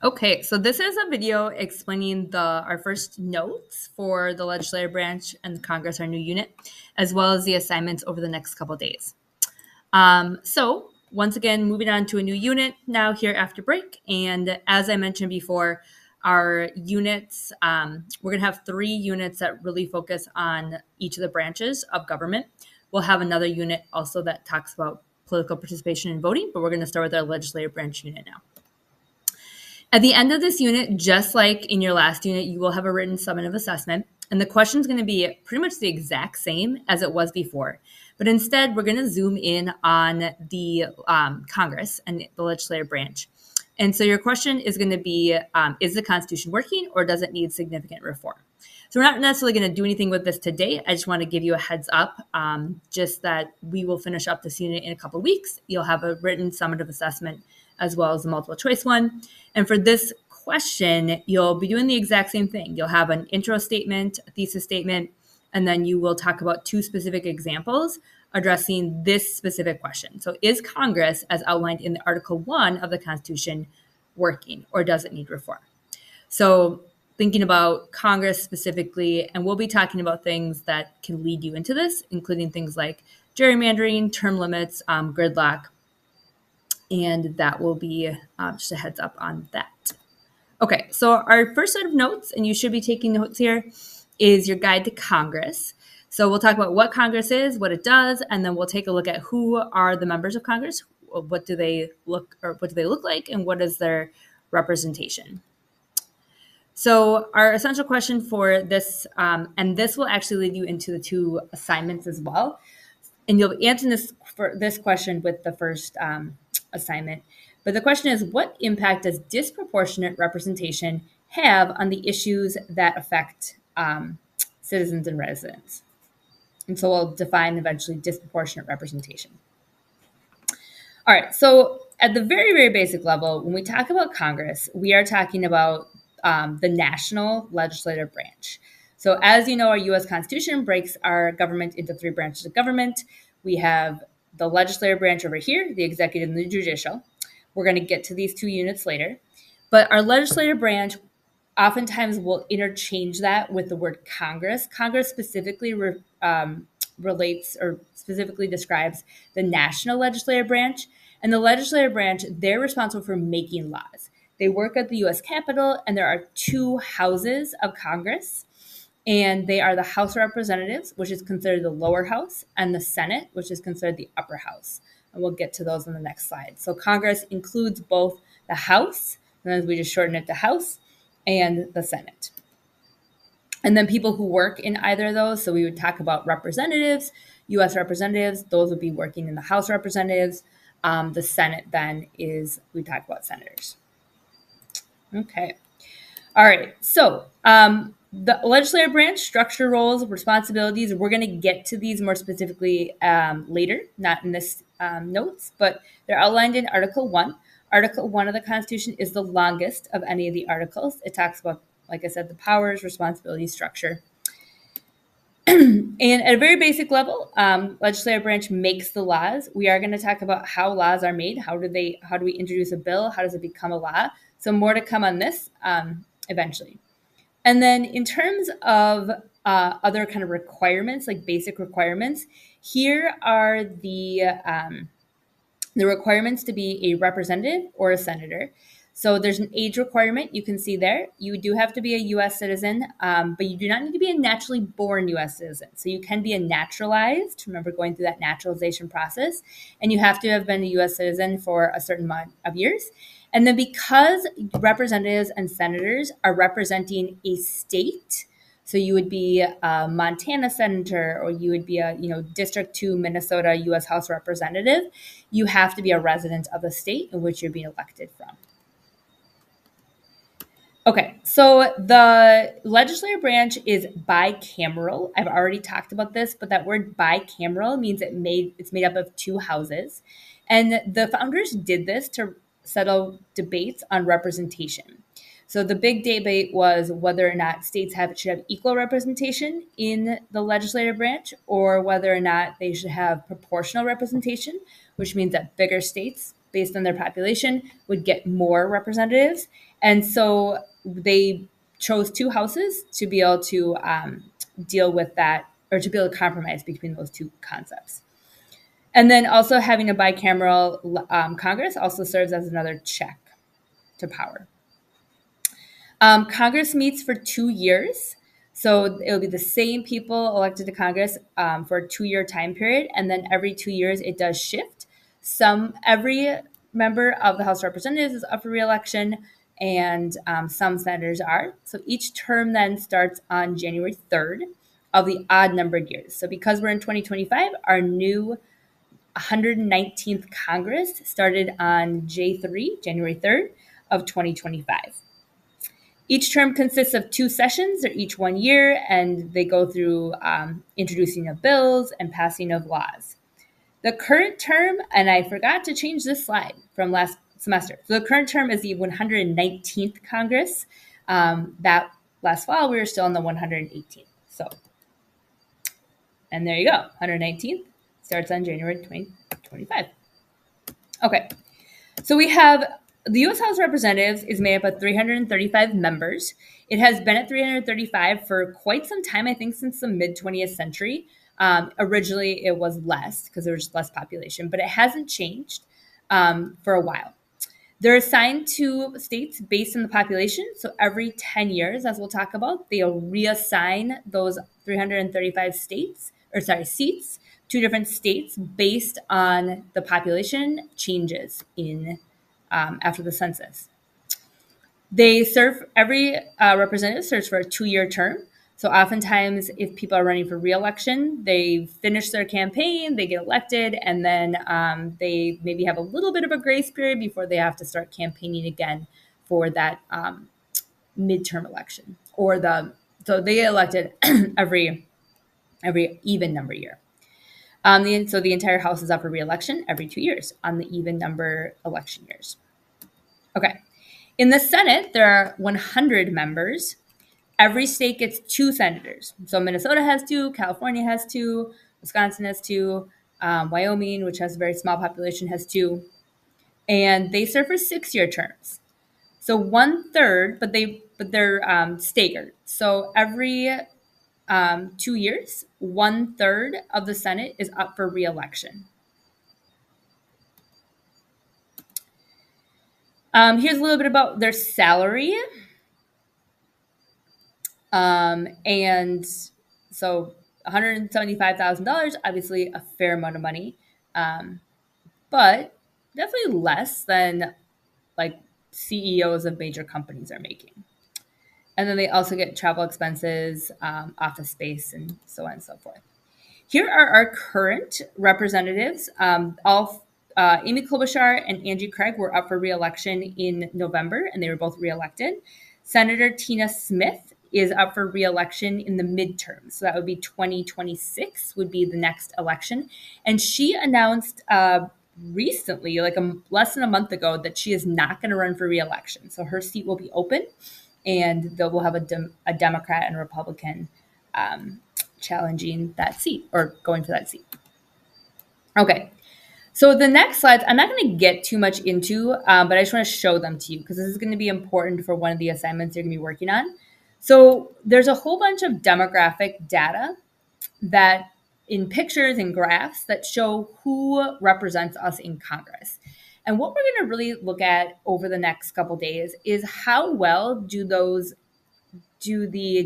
Okay, so this is a video explaining our first notes for the legislative branch and Congress, our new unit, as well as the assignments over the next couple days. So once again, moving on to a new unit now here after break. And as I mentioned before, our units, we're going to have 3 units that really focus on each of the branches of government. We'll have another unit also that talks about political participation and voting, but we're going to start with our legislative branch unit now. At the end of this unit, just like in your last unit, you will have a written summative assessment. And the question is going to be pretty much the exact same as it was before. But instead, we're going to zoom in on the Congress and the legislative branch. And so your question is going to be, is the Constitution working or does it need significant reform? So we're not necessarily going to do anything with this today. I just want to give you a heads up, just that we will finish up this unit in a couple of weeks. You'll have a written summative assessment as well as a multiple choice one. And for this question, you'll be doing the exact same thing. You'll have an intro statement, a thesis statement, and then you will talk about 2 specific examples addressing this specific question. So is Congress, as outlined in the Article 1 of the Constitution, working or does it need reform? So thinking about Congress specifically, and we'll be talking about things that can lead you into this, including things like gerrymandering, term limits, gridlock, and that will be just a heads up on that. Okay, so our first set of notes, and you should be taking notes here, is your guide to Congress. So we'll talk about what Congress is, what it does, and then we'll take a look at who are the members of Congress, what do they look like, and what is their representation. So our essential question for this, and this will actually lead you into the 2 assignments as well, and you'll be answering this question with the first assignment. But the question is, what impact does disproportionate representation have on the issues that affect citizens and residents? And so we'll define eventually disproportionate representation. All right, so at the very, very basic level, when we talk about Congress, we are talking about the national legislative branch. So as you know, our U.S. Constitution breaks our government into 3 branches of government. We have the legislative branch over here, the executive and the judicial. We're going to get to these 2 units later. But our legislative branch oftentimes will interchange that with the word Congress. Congress specifically relates or specifically describes the national legislative branch. And the legislative branch, they're responsible for making laws. They work at the U.S. Capitol, and there are 2 houses of Congress. And they are the House of Representatives, which is considered the lower house, and the Senate, which is considered the upper house. And we'll get to those on the next slide. So Congress includes both the House, and as we just shorten it to House, and the Senate. And then people who work in either of those, so we would talk about representatives, U.S. representatives, those would be working in the House of Representatives. The Senate then we talk about senators. Okay. All right. So the legislative branch, structure, roles, responsibilities, we're going to get to these more specifically later, not in this notes, but they're outlined in Article 1. Article 1 of the Constitution is the longest of any of the articles. It talks about, like I said, the powers, responsibilities, structure. And at a very basic level, legislative branch makes the laws. We are going to talk about how laws are made. How do we introduce a bill? How does it become a law? So more to come on this eventually. And then in terms of other kind of requirements, like basic requirements, here are the requirements to be a representative or a senator. So there's an age requirement you can see there. You do have to be a U.S. citizen, but you do not need to be a naturally born U.S. citizen. So you can be a naturalized, remember going through that naturalization process, and you have to have been a U.S. citizen for a certain amount of years. And then because representatives and senators are representing a state, so you would be a Montana senator, or you would be a District 2 Minnesota U.S. House representative, you have to be a resident of the state in which you're being elected from. Okay, so the legislative branch is bicameral. I've already talked about this, but that word bicameral means it's made up of 2 houses. And the founders did this to settle debates on representation. So the big debate was whether or not states should have equal representation in the legislative branch, or whether or not they should have proportional representation, which means that bigger states based on their population would get more representatives. And so they chose 2 houses to be able to deal with that, or to be able to compromise between those 2 concepts. And then also having a bicameral Congress also serves as another check to power. Congress meets for 2 years. So it'll be the same people elected to Congress for a 2-year time period. And then every 2 years, it does shift. Every member of the House of Representatives is up for re-election, and some senators are. So each term then starts on January 3rd of the odd numbered years. So because we're in 2025, our new 119th Congress started on J3, January 3rd of 2025. Each term consists of 2 sessions. They're each 1 year, and they go through introducing of bills and passing of laws. The current term, and I forgot to change this slide from last semester. So the current term is the 119th Congress. That last fall, we were still in the 118th. So, and there you go, 119th starts on January 2025. Okay, so we have the U.S. House of Representatives is made up of 335 members. It has been at 335 for quite some time, I think since the mid-20th century. Originally, it was less because there was just less population, but it hasn't changed for a while. They're assigned to states based on the population. So every 10 years, as we'll talk about, they'll reassign those 335 seats to different states based on the population changes in after the census. They serve, every representative serves for a 2-year term. So oftentimes, if people are running for re-election, they finish their campaign, they get elected, and then they maybe have a little bit of a grace period before they have to start campaigning again for that midterm election. So they get elected every even number year. So the entire House is up for re-election every 2 years on the even number election years. Okay. In the Senate, there are 100 members. Every state gets 2 senators. So Minnesota has 2, California has 2, Wisconsin has 2, Wyoming, which has a very small population, has 2. And they serve for 6-year terms. So 1/3, but they're staggered. So every 2 years, 1/3 of the Senate is up for re-election. Here's a little bit about their salary. And so $175,000, obviously a fair amount of money, but definitely less than like CEOs of major companies are making. And then they also get travel expenses, office space, and so on and so forth. Here are our current representatives. Amy Klobuchar and Angie Craig were up for re-election in November, and they were both re-elected. Senator Tina Smith is up for re-election in the midterm. So that would be 2026 would be the next election. And she announced recently, like less than a month ago, that she is not going to run for re-election. So her seat will be open, and they will have a Democrat and a Republican challenging that seat or going for that seat. Okay. So the next slides, I'm not going to get too much into, but I just want to show them to you because this is going to be important for one of the assignments you're going to be working on. So there's a whole bunch of demographic data that in pictures and graphs that show who represents us in Congress. And what we're going to really look at over the next couple days is how well do the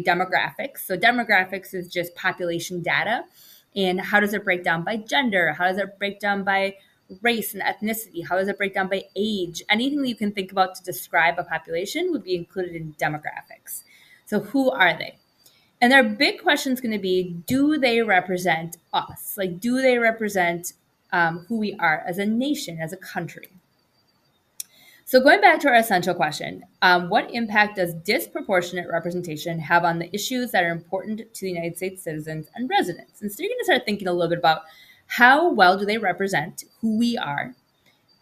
demographics. So demographics is just population data. And how does it break down by gender? How does it break down by race and ethnicity? How does it break down by age? Anything that you can think about to describe a population would be included in demographics. So who are they? And their big question is going to be, do they represent us? Like, do they represent who we are as a nation, as a country? So going back to our essential question, what impact does disproportionate representation have on the issues that are important to the United States citizens and residents? And so you're going to start thinking a little bit about how well do they represent who we are?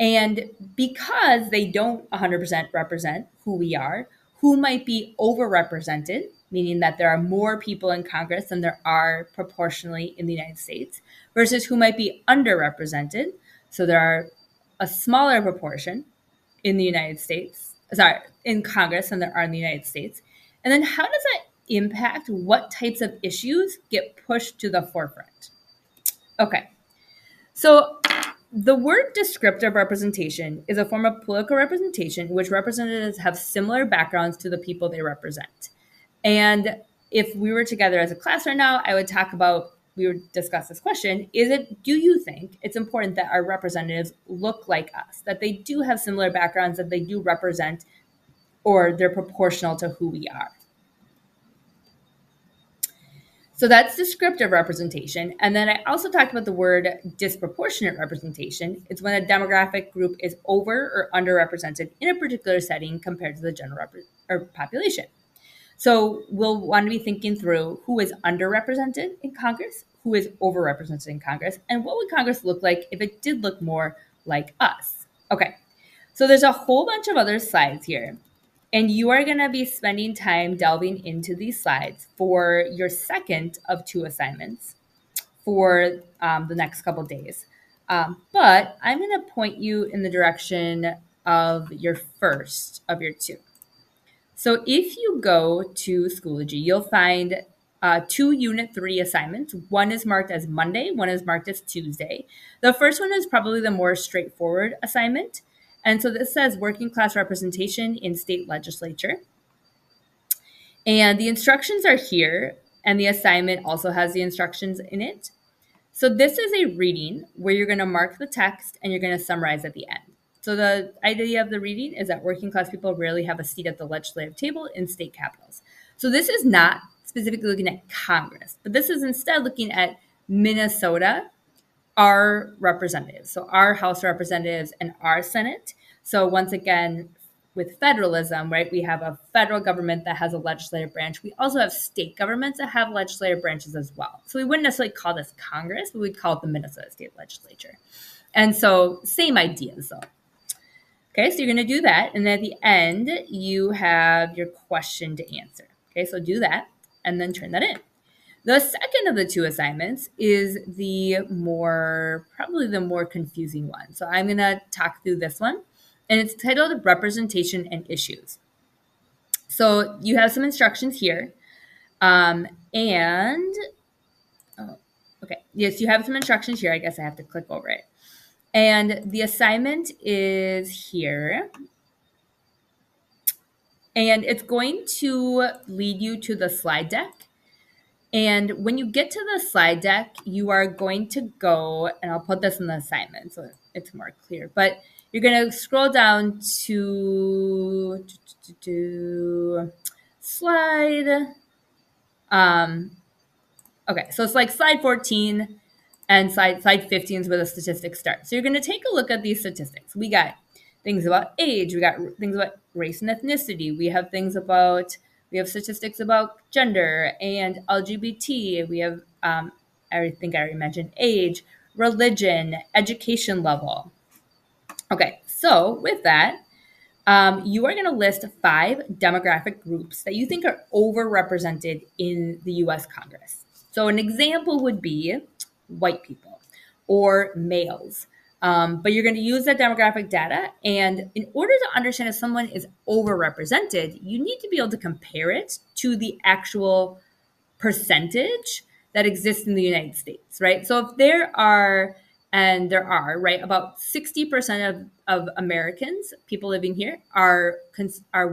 And because they don't 100% represent who we are, who might be overrepresented, meaning that there are more people in Congress than there are proportionally in the United States, versus who might be underrepresented. So there are a smaller proportion in the United States, sorry, in Congress than there are in the United States? And then how does that impact what types of issues get pushed to the forefront? Okay, so the word descriptive representation is a form of political representation in which representatives have similar backgrounds to the people they represent. And if we were together as a class right now, I would talk about, we would discuss this question. Do you think it's important that our representatives look like us, that they do have similar backgrounds, that they do represent, or they're proportional to who we are? So that's descriptive representation. And then I also talked about the word disproportionate representation. It's when a demographic group is over or underrepresented in a particular setting compared to the general population. So we'll want to be thinking through who is underrepresented in Congress, who is overrepresented in Congress, and what would Congress look like if it did look more like us? Okay, so there's a whole bunch of other slides here. And you are going to be spending time delving into these slides for your second of 2 assignments for the next couple days. But I'm going to point you in the direction of your first of your 2. So if you go to Schoology, you'll find 2 Unit 3 assignments. One is marked as Monday, one is marked as Tuesday. The first one is probably the more straightforward assignment. And so this says working class representation in state legislature. And the instructions are here, and the assignment also has the instructions in it. So this is a reading where you're going to mark the text and you're going to summarize at the end. So the idea of the reading is that working class people rarely have a seat at the legislative table in state capitals. So this is not specifically looking at Congress, but this is instead looking at Minnesota, our representatives, so our House of Representatives and our Senate. So once again, with federalism, right, we have a federal government that has a legislative branch. We also have state governments that have legislative branches as well. So we wouldn't necessarily call this Congress, but we'd call it the Minnesota State Legislature. And so same ideas though. Okay, so you're going to do that. And then at the end, you have your question to answer. Okay, so do that and then turn that in. The second of the 2 assignments is probably the more confusing one. So I'm going to talk through this one, and it's titled Representation and Issues. So you have some instructions here. Yes, you have some instructions here. I guess I have to click over it. And the assignment is here. And it's going to lead you to the slide deck. And when you get to the slide deck, you are going to go, and I'll put this in the assignment so it's more clear, but you're going to scroll down to slide. Okay, so it's like slide 14 and slide 15 is where the statistics start. So you're going to take a look at these statistics. We got things about age. We got things about race and ethnicity. We have statistics about gender and LGBT. We have, I think I already mentioned age, religion, education level. Okay, so with that, you are going to list 5 demographic groups that you think are overrepresented in the US Congress. So an example would be white people or males. But you're going to use that demographic data. And in order to understand if someone is overrepresented, you need to be able to compare it to the actual percentage that exists in the United States, right? So if there are, right, about 60% of Americans, people living here, are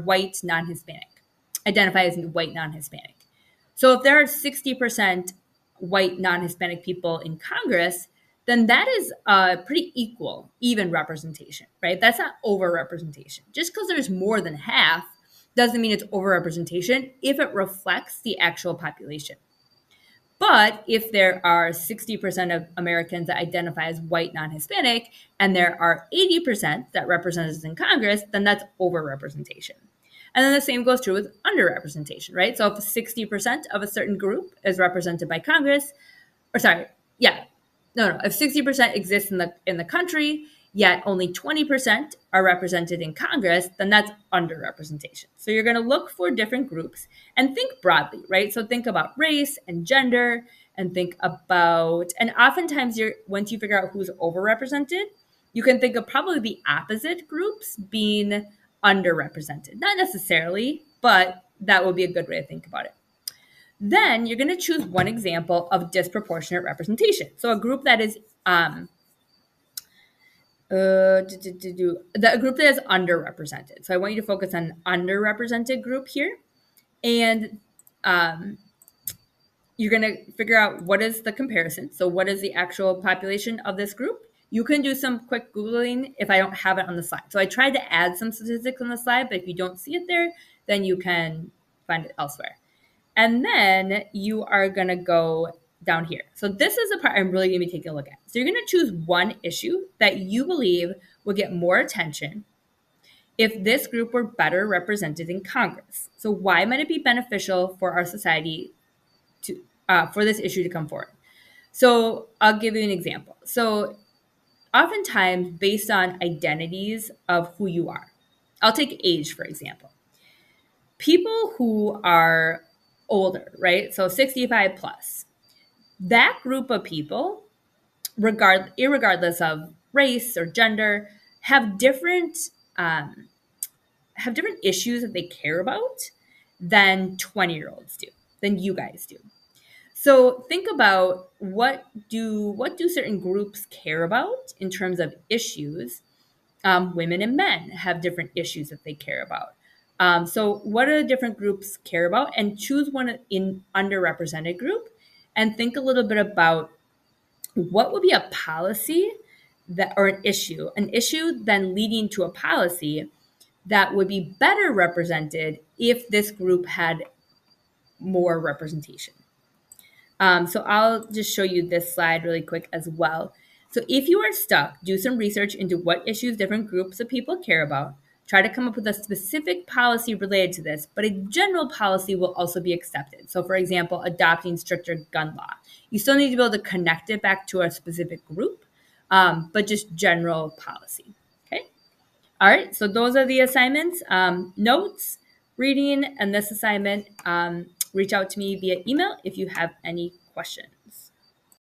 white, non-Hispanic, identify as white, non-Hispanic. So if there are 60% white, non-Hispanic people in Congress, then that is pretty even representation, right? That's not overrepresentation. Just because there's more than half doesn't mean it's overrepresentation if it reflects the actual population. But if there are 60% of Americans that identify as white, non-Hispanic, and there are 80% that represent us in Congress, then that's overrepresentation. And then the same goes true with underrepresentation, right? So if 60% of a certain group is represented by Congress, if 60% exists in the country, yet only 20% are represented in Congress, then that's underrepresentation. So you're going to look for different groups and think broadly, right? So think about race and gender, and think about, and oftentimes once you figure out who's overrepresented, You can think of probably the opposite groups being underrepresented. Not necessarily, but that would be a good way to think about it. Then you're going to choose one example of disproportionate representation. So a group that is the group that is underrepresented. So I want you to focus on underrepresented group here, and you're going to figure out what is the comparison. So what is the actual population of this group? You can do some quick Googling if I don't have it on the slide. So I tried to add some statistics on the slide, but if you don't see it there, then you can find it elsewhere. And then you are going to go down here. So this is the part I'm really going to be taking a look at. So you're going to choose one issue that you believe will get more attention if this group were better represented in Congress. So why might it be beneficial for our society to for this issue to come forward? So I'll give you an example. So oftentimes based on identities of who you are, I'll take age, for example. People who are older, right? So 65 plus, that group of people, irregardless of race or gender, have different issues that they care about than 20-year-olds do, than you guys do. So think about what do certain groups care about in terms of issues. Women and men have different issues that they care about. So what do different groups care about? And choose one in underrepresented group and think a little bit about what would be a policy that or an issue then leading to a policy that would be better represented if this group had more representation. So I'll just show you this slide really quick as well. So if you are stuck, do some research into what issues different groups of people care about. Try to come up with a specific policy related to this, but a general policy will also be accepted. So for example, adopting stricter gun law. You still need to be able to connect it back to a specific group, but just general policy. Okay. All right. So those are the assignments, notes, reading, and this assignment. Reach out to me via email if you have any questions.